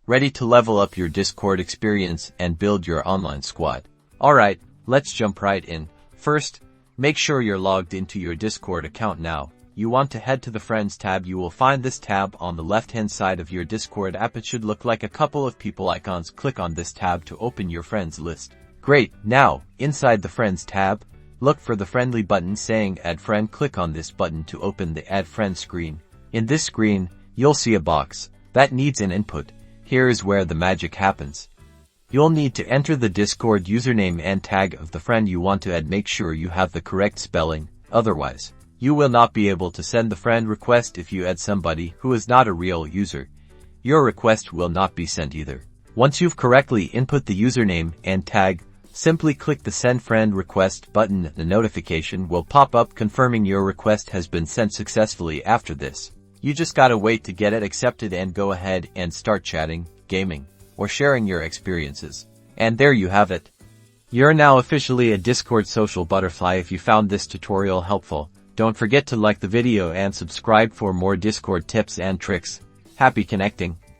ready to level up your Discord experience and build your online squad. Alright, let's jump right in. First, make sure you're logged into your Discord account now. You want to head to the Friends tab. You will find this tab on the left-hand side of your Discord app. It should look like a couple of people icons. Click on this tab to open your friends list. Great, now, inside the Friends tab, look for the friendly button saying Add Friend. Click on this button to open the Add Friend screen. In this screen, you'll see a box that needs an input. Here is where the magic happens. You'll need to enter the Discord username and tag of the friend you want to add. Make sure you have the correct spelling, otherwise, you will not be able to send the friend request. If you add somebody who is not a real user, your request will not be sent either. Once you've correctly input the username and tag, simply click the Send Friend Request button. The notification will pop up confirming your request has been sent successfully. After this, you just gotta wait to get it accepted and go ahead and start chatting, gaming, or sharing your experiences. And there you have it. You're now officially a Discord social butterfly. If you found this tutorial helpful, don't forget to like the video and subscribe for more Discord tips and tricks. Happy connecting!